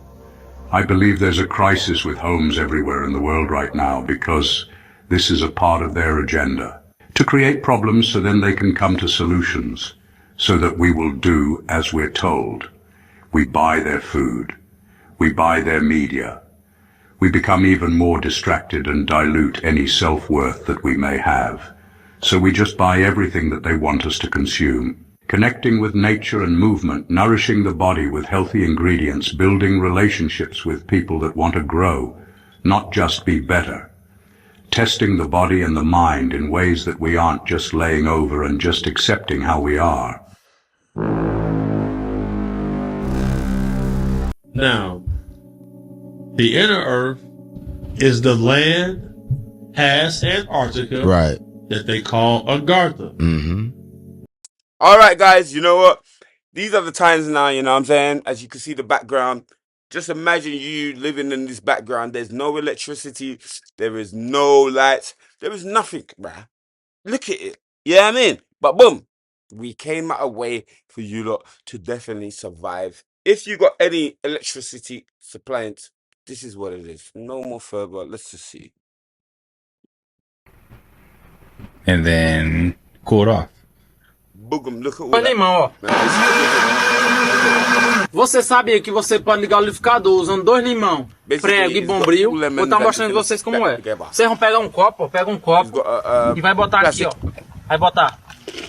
I believe there's a crisis with homes everywhere in the world right now because this is a part of their agenda. To create problems so then they can come to solutions, so that we will do as we're told. We buy their food. We buy their media. We become even more distracted and dilute any self-worth that we may have. So we just buy everything that they want us to consume. Connecting with nature and movement, nourishing the body with healthy ingredients, building relationships with people that want to grow, not just be better. Testing the body and the mind in ways that we aren't just laying over and just accepting how we are. Now, the inner Earth is the land past Antarctica, right, that they call Agartha. All right, guys, you know what? These are the times now, you know what I'm saying? As you can see the background, just imagine you living in this background. There's no electricity. There is no lights. There is nothing, bruh. Look at it. Yeah, I mean? But boom, we came out a way for you lot to definitely survive. If you got any electricity suppliance, this is what it is. No more further. Let's just see. And then cool it off. Boogum, look at all Olha, irmão, ó. Você sabia que você pode ligar o liquidificador usando 2 limão, prego e bombril? Vou estar mostrando vocês como é. Vocês vão pegar um copo, ó, pega um copo e vai botar aqui, ó. Vai botar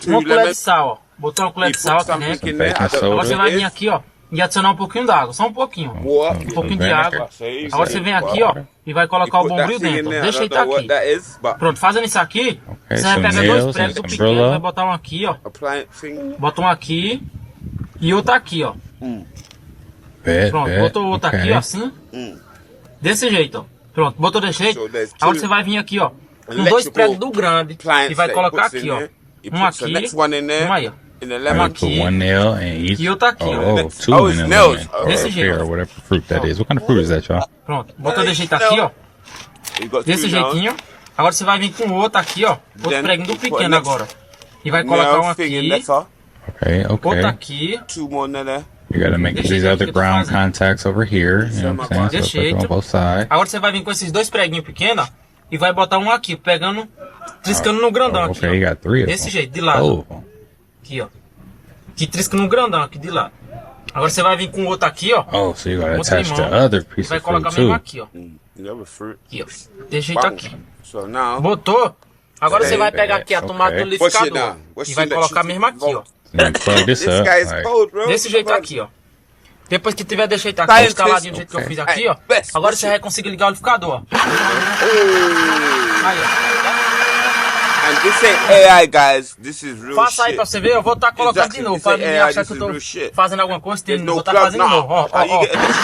uma colher de sal, ó. Botou uma colher de sal aqui dentro. Agora você vai vir aqui, ó, e adicionar um pouquinho d'água, só um pouquinho. Um pouquinho de água. Agora você vem aqui, ó, e vai colocar o bombril dentro. Deixa ele estar aqui. Pronto, fazendo isso aqui, você vai pegar 2 pregos do pequeno, vai botar um aqui, ó. Bota um aqui e outro aqui, ó. Pronto, botou outro aqui, ó, assim. Desse jeito, ó. Pronto, botou desse jeito. Agora você vai vir aqui, ó, com 2 pregos do grande e vai colocar aqui, ó. Um aqui, um aí, ó. Um aqui e outro aqui, ó. Two in the lemon, Desse jeito. or whatever fruit that is. What kind of fruit is that, y'all? Pronto, botou desse jeito aqui, ó. Desse jeitinho. Agora você vai vir com outro aqui, ó. Outro preguinho do pequeno agora. E vai colocar um aqui. Okay, okay. Outro aqui. You gotta make these other ground contacts over here. You know what I'm saying? So put them on both sides. Agora você vai vir com esses 2 preguinhos pequenos e vai botar um aqui, pegando, triscando no grandão aqui. Okay, you got 3 of them. Desse jeito, de lado. Aqui, ó. Que trisca no grandão aqui de lado. Agora você vai vir com outro aqui, ó. Oh, so you gotta Outro attach the limão. other piece Vai of fruit colocar mesmo too. aqui, ó. The other fruit. Aqui, ó. Desse jeito aqui. So now, Botou. Agora você vai pegar aqui a Okay. tomada do What's it liquidificador now? What's e vai the colocar mesmo electricity aqui, ó. And then plug this This up. guy is Like, cold, bro. Desse jeito aqui, ó. Depois que tiver desse jeito aqui, Scientist. instaladinho do jeito que eu fiz aqui, ó. Agora você vai conseguir ligar o liquidificador, ó. Aí, ó. And this ain't AI, guys. This is real Faça aí shit. pra você ver, eu vou estar colocando de novo, pra ninguém achar que eu tô fazendo alguma coisa, There's no vou estar plug fazendo de now. novo, ó, ó, Are you ó. getting this?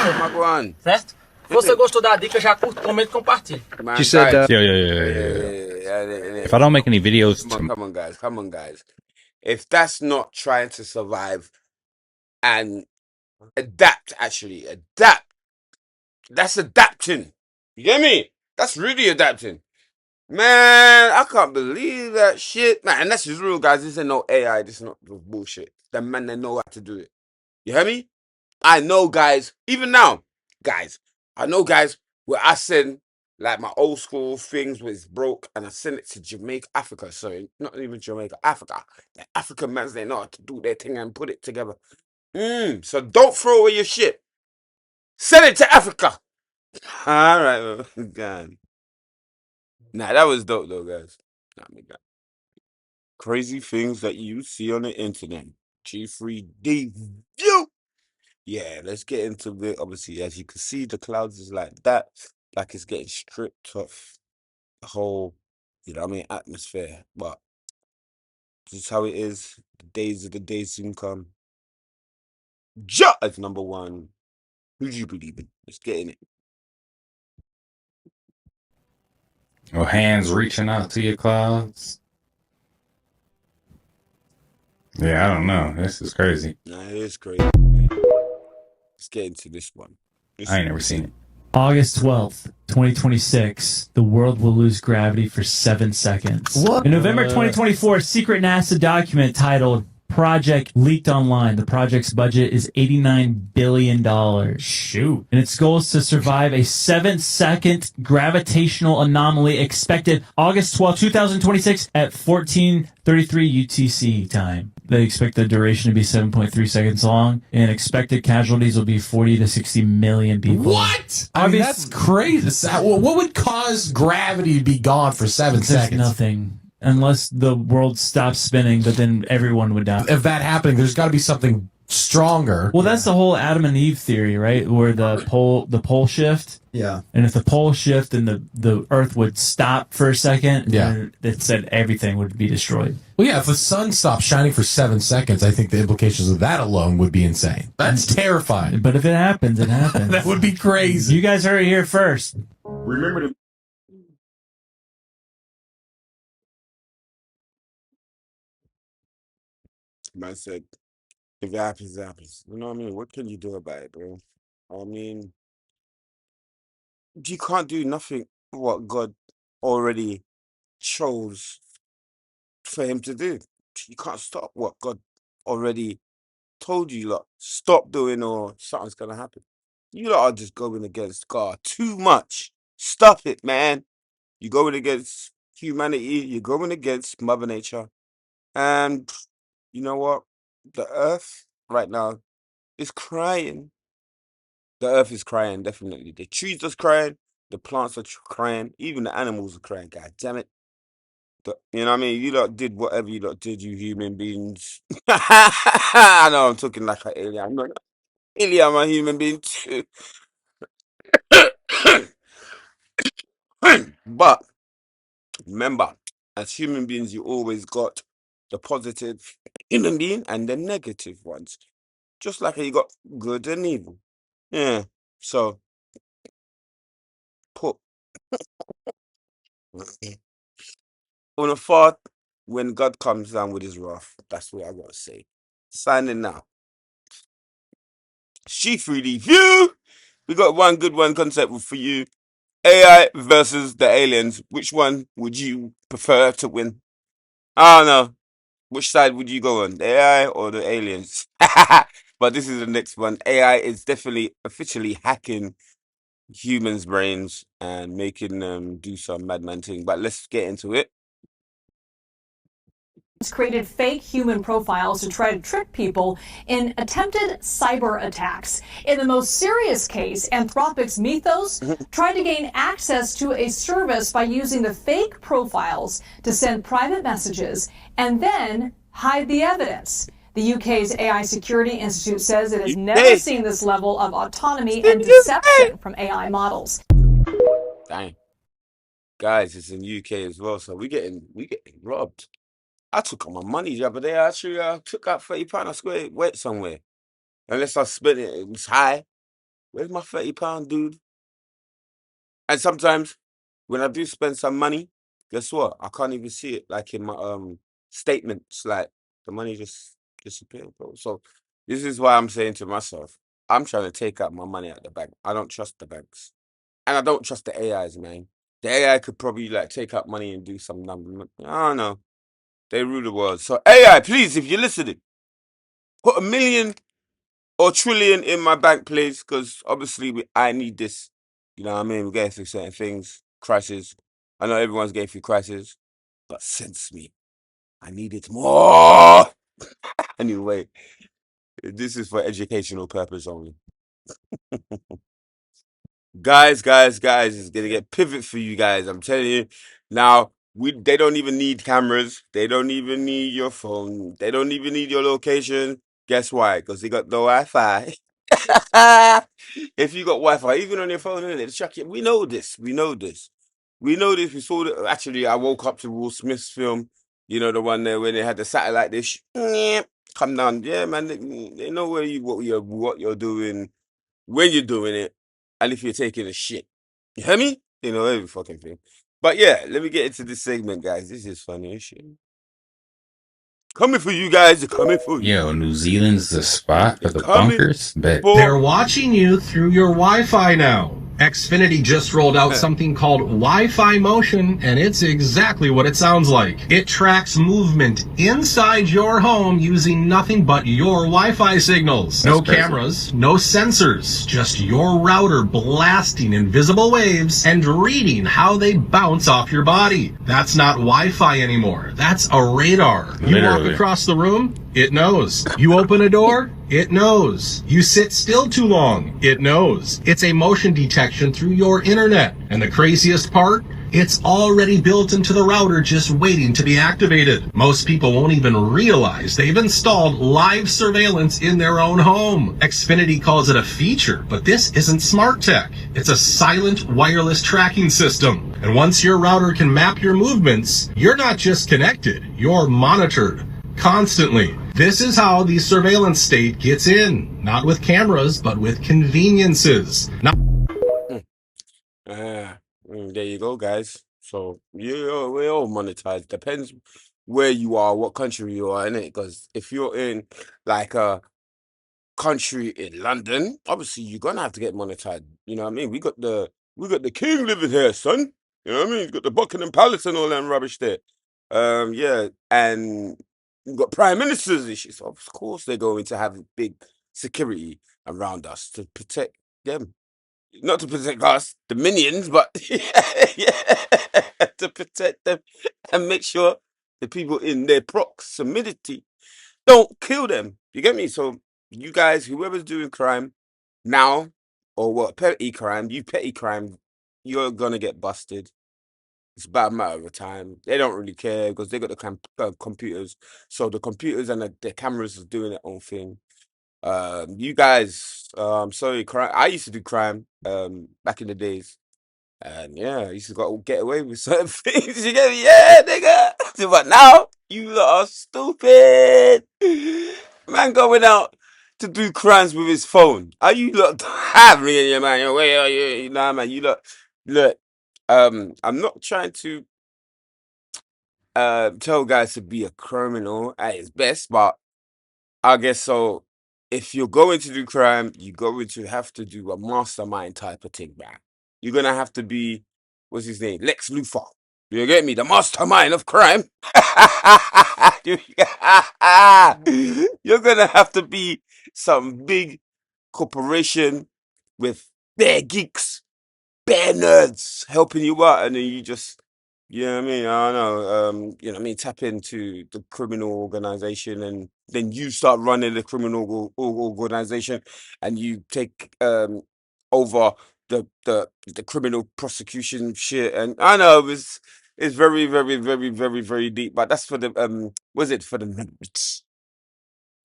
Oh my God. Certo? Se você gostou da dica, já curta, comenta e compartilha. Man, She said, guys. yeah. If I don't make any videos, Come on, guys. If that's not trying to survive and adapt, that's adapting. You get me? That's really adapting. Man, I can't believe that shit. Man, and that's just real, guys. This ain't no AI. This is not bullshit. The man, they know how to do it. You hear me? I know, guys. Even now, guys, I know, guys, where I send like my old school things was broke and I send it to Jamaica, Africa. Sorry, not even Jamaica, Africa. The African mans, they know how to do their thing and put it together. So don't throw away your shit. Send it to Africa. All right, God. Nah, that was dope though, guys. Nah, me God. Crazy things that you see on the internet. G3DVIEW. Yeah, let's get into it. Obviously, as you can see, the clouds is like that. Like it's getting stripped off the whole, atmosphere. But this is how it is. The days of the day soon come. Jah is number one. Who do you believe in? Let's get in it. your hands reaching out to your clouds. Yeah, I don't know. This is crazy. Nah, it is crazy. Man. Let's get into this one. I ain't never seen it. August 12th, 2026, the world will lose gravity for 7 seconds. What? In November 2024, a secret NASA document titled Project leaked online. The project's budget is $89 billion. Shoot. And its goal is to survive a 7-second gravitational anomaly expected August 12, 2026 at 14:33 UTC time. They expect the duration to be 7.3 seconds long, and expected casualties will be 40 to 60 million people. What? I mean, that's crazy. What would cause gravity to be gone for 7 seconds? Nothing. Unless the world stops spinning, but then everyone would die. If that happening, there's got to be something stronger. Well, that's the whole Adam and Eve theory, right? Where the pole shift. Yeah. And if the pole shift, then the Earth would stop for a second. Yeah. And it said everything would be destroyed. Well, yeah, if the sun stops shining for 7 seconds, I think the implications of that alone would be insane. That's terrifying. But if it happens, it happens. That would be crazy. You guys heard it here first. Remember the man said, if it happens, it happens. You know what I mean? What can you do about it, bro? I mean, you can't do nothing what God already chose for him to do. You can't stop what God already told you, lot, stop doing or something's gonna happen. You lot are just going against God too much. Stop it, man. You're going against humanity. You're going against Mother Nature. And you know what? The earth right now is crying. The earth is crying, definitely. The trees are crying. The plants are crying. Even the animals are crying. God damn it. You know what I mean? You lot did whatever you lot did, you human beings. I know I'm talking like an alien. I'm not an alien, I'm a human being too. But remember, as human beings, you always got the positive human being and the negative ones. Just like you got good and evil. Yeah. So put on a thought when God comes down with his wrath. That's what I gotta say. Signing now. G3DVIEW. We got one good one concept for you. AI versus the aliens. Which one would you prefer to win? I don't know. Which side would you go on? The AI or the aliens? But this is the next one. AI is definitely officially hacking humans' brains and making them do some madman thing. But let's get into it. created fake human profiles to try to trick people in attempted cyber attacks. In the most serious case, Anthropic's Mythos tried to gain access to a service by using the fake profiles to send private messages and then hide the evidence. The UK's AI Security Institute says it has never seen this level of autonomy and deception from AI models. Dang. Guys, it's in UK as well, so we getting robbed. I took out my money the other day. I actually took out £30. I swear it went somewhere. Unless I spent it, it was high. Where's my £30, dude? And sometimes when I do spend some money, guess what? I can't even see it like in my statements. Like the money just disappeared, bro. So this is why I'm saying to myself, I'm trying to take out my money out the bank. I don't trust the banks. And I don't trust the AIs, man. The AI could probably like take out money and do some number. I don't know. They rule the world. So AI, please, if you're listening, put $1 million or $1 trillion in my bank, please, because obviously I need this. You know what I mean? We're going through certain things, crisis. I know everyone's going through crisis, but sense me, I need it more. Anyway, this is for educational purpose only. Guys, it's gonna get pivot for you guys. I'm telling you. Now, they don't even need cameras. They don't even need your phone. They don't even need your location. Guess why? Because they got the Wi-Fi. If you got Wi-Fi, even on your phone, innit, chuck it. We know this. We know this. We know this. We saw it. Actually, I woke up to Will Smith's film. You know, the one there when they had the satellite dish. Come down. Yeah, man. They know what you're doing, when you're doing it, and if you're taking a shit. You hear me? You know, every fucking thing. But yeah, let me get into this segment, guys. This is funny as shit. Coming for you guys. Coming for you. Yo, New Zealand's the spot for the bunkers? Bet. They're watching you through your Wi-Fi now. Xfinity just rolled out something called Wi-Fi Motion, and it's exactly what it sounds like. It tracks movement inside your home using nothing but your Wi-Fi signals. No cameras, no sensors, just your router blasting invisible waves and reading how they bounce off your body. That's not Wi-Fi anymore. That's a radar. You walk across the room, it knows. You open a door, it knows. You sit still too long, it knows. It's a motion detection through your internet. And the craziest part? It's already built into the router, just waiting to be activated. Most people won't even realize they've installed live surveillance in their own home. Xfinity calls it a feature, but this isn't smart tech. It's a silent wireless tracking system. And once your router can map your movements, you're not just connected, you're monitored. Constantly. This is how the surveillance state gets in. Not with cameras, but with conveniences. There you go, guys. So we're all monetized. Depends where you are, what country you are in it. Because if you're in like a country in London, obviously you're gonna have to get monetized. You know what I mean? We got the king living here, son. You know what I mean? You got the Buckingham Palace and all that rubbish there. Yeah, and you've got prime ministers and shit. So of course they're going to have big security around us to protect them. Not to protect us, the minions, but to protect them and make sure the people in their proximity don't kill them. You get me? So you guys, whoever's doing crime now, or what, petty crime, you're gonna get busted. It's about a matter of time. They don't really care because they got the computers. So the computers and the cameras is doing their own thing. You guys, sorry, crime. I used to do crime back in the days. And yeah, I used to get away with certain things. You get me? Yeah, nigga. But now, you lot are stupid. Man going out to do crimes with his phone. Are you lot have me in your man? Yo, where are you? Nah, man, you lot. Look, I'm not trying to tell guys to be a criminal at his best, but I guess so. If you're going to do crime, you're going to have to do a mastermind type of thing, man. You're gonna have to be, what's his name? Lex Luthor. You get me? The mastermind of crime. You're gonna have to be some big corporation with bare geeks, bare nerds helping you out, and then you just Yeah, I mean, I don't know. You know, what I mean, tap into the criminal organization, and then you start running the criminal organization, and you take over the criminal prosecution shit. And I know it's very, very, very, very, very deep, but that's for the was it for the nerds?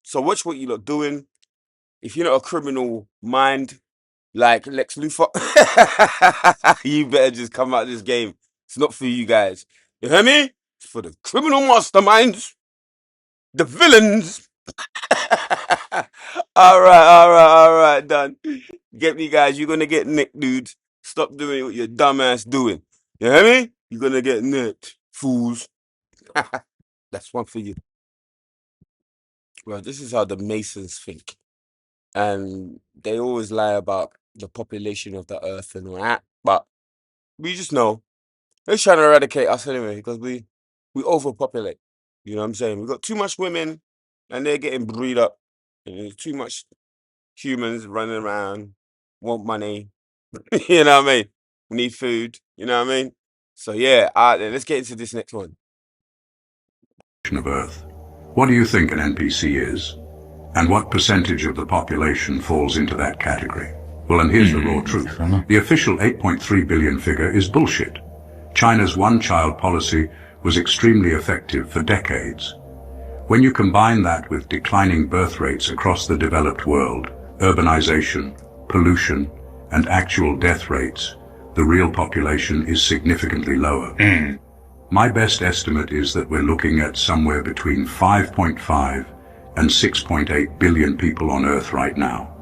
So watch what you lot doing. If you're not a criminal mind like Lex Luthor, you better just come out of this game. It's not for you guys. You hear me? It's for the criminal masterminds, the villains. All right, done. Get me, guys. You're gonna get nicked, dude. Stop doing what your dumb ass doing. You hear me? You're gonna get nicked, fools. That's one for you. Well, this is how the Masons think. And they always lie about the population of the earth and all that. But we just know they're trying to eradicate us anyway because we overpopulate. You know what I'm saying? We've got too much women and they're getting breed up. And there's too much humans running around, want money. You know what I mean? We need food. You know what I mean? So yeah, all right then, let's get into this next one. Of Earth. What do you think an NPC is? And what percentage of the population falls into that category? Well, and here's the raw truth. The official 8.3 billion figure is bullshit. China's one-child policy was extremely effective for decades. When you combine that with declining birth rates across the developed world, urbanization, pollution, and actual death rates, the real population is significantly lower. My best estimate is that we're looking at somewhere between 5.5 and 6.8 billion people on Earth right now,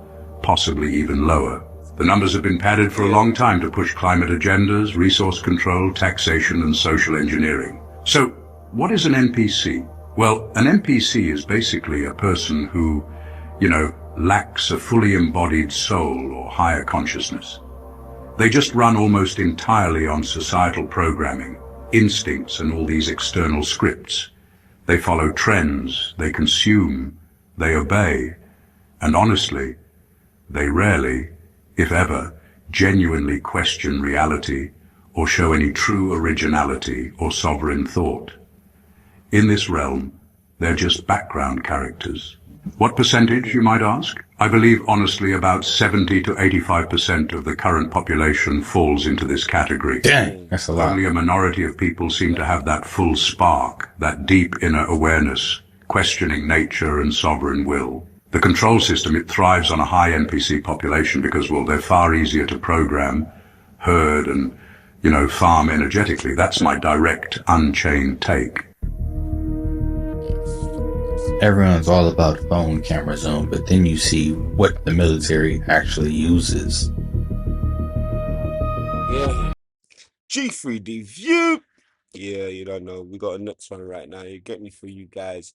possibly even lower. The numbers have been padded for a long time to push climate agendas, resource control, taxation, and social engineering. So, what is an NPC? Well, an NPC is basically a person who, you know, lacks a fully embodied soul or higher consciousness. They just run almost entirely on societal programming, instincts, and all these external scripts. They follow trends, they consume, they obey, and honestly, they rarely, if ever, genuinely question reality or show any true originality or sovereign thought. In this realm, they're just background characters. What percentage, you might ask? I believe honestly about 70 to 85% of the current population falls into this category. Dang, that's a lot. Only a minority of people seem to have that full spark, that deep inner awareness, questioning nature and sovereign will. The control system, it thrives on a high NPC population because, well, they're far easier to program, herd, and, you know, farm energetically. That's my direct, unchained take. Everyone's all about phone camera zone, but then you see what the military actually uses. Yeah. G3DVIEW. Yeah, you don't know. We got a next one right now. You get me for you guys.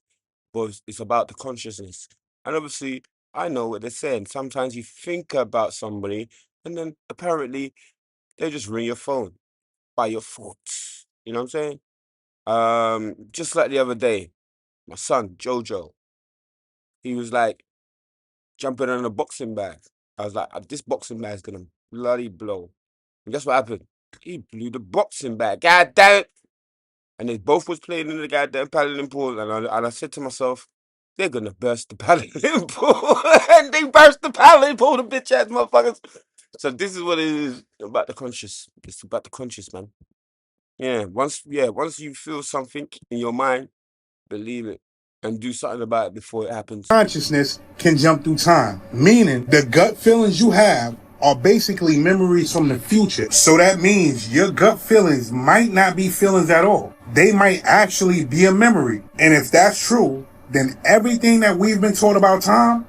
But it's about the consciousness. And obviously, I know what they're saying. Sometimes you think about somebody, and then apparently they just ring your phone by your thoughts. You know what I'm saying? Just like the other day, my son, Jojo, he was like jumping on a boxing bag. I was like, this boxing bag's gonna bloody blow. And guess what happened? He blew the boxing bag. God damn it. And they both was playing in the goddamn paddling pool. And I said to myself, they're gonna burst the paddling pool. And they burst the paddling pool, the bitch ass motherfuckers. So this is what it is about the conscious. It's about the conscious, man. Yeah, once you feel something in your mind, believe it. And do something about it before it happens. Consciousness can jump through time, meaning the gut feelings you have are basically memories from the future. So that means your gut feelings might not be feelings at all. They might actually be a memory. And if that's true, then everything that we've been taught about time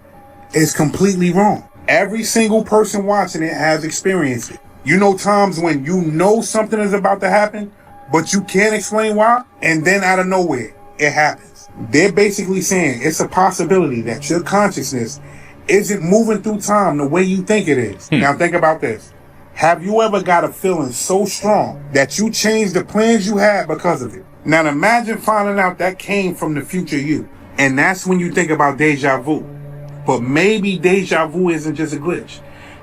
is completely wrong. Every single person watching it has experienced it. You know times when you know something is about to happen, but you can't explain why, and then out of nowhere, it happens. They're basically saying it's a possibility that your consciousness isn't moving through time the way you think it is. Now think about this. Have you ever got a feeling so strong that you changed the plans you had because of it? Now imagine finding out that came from the future you. And that's when you think about deja vu. But maybe deja vu isn't just a glitch.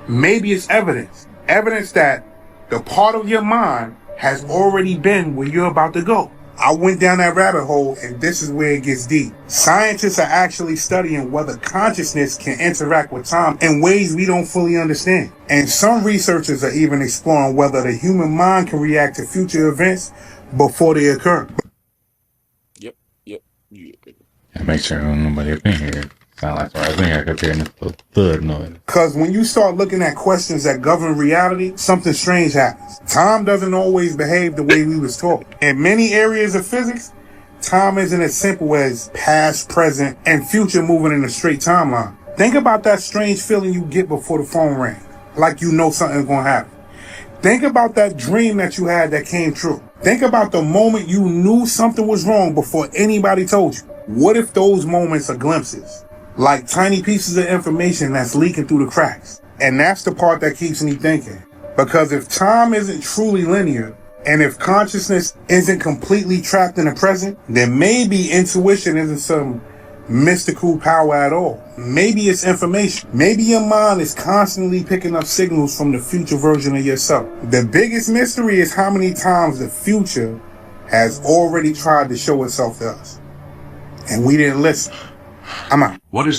Maybe it's evidence. Evidence that the part of your mind has already been where you're about to go. I went down that rabbit hole, and this is where it gets deep. Scientists are actually studying whether consciousness can interact with time in ways we don't fully understand. And some researchers are even exploring whether the human mind can react to future events before they occur. Yep. I make sure nobody up in here. Sound like I was in here, I could hear the thud noise. Because when you start looking at questions that govern reality, something strange happens. Time doesn't always behave the way we was taught. In many areas of physics, time isn't as simple as past, present, and future moving in a straight timeline. Think about that strange feeling you get before the phone rings, like you know something's gonna happen. Think about that dream that you had that came true. Think about the moment you knew something was wrong before anybody told you. What if those moments are glimpses? Like tiny pieces of information that's leaking through the cracks. And that's the part that keeps me thinking. Because if time isn't truly linear, and if consciousness isn't completely trapped in the present, then maybe intuition isn't some mystical power at all. Maybe it's information. Maybe your mind is constantly picking up signals from the future version of yourself. The biggest mystery is how many times the future has already tried to show itself to us. And we didn't listen. I'm out. What is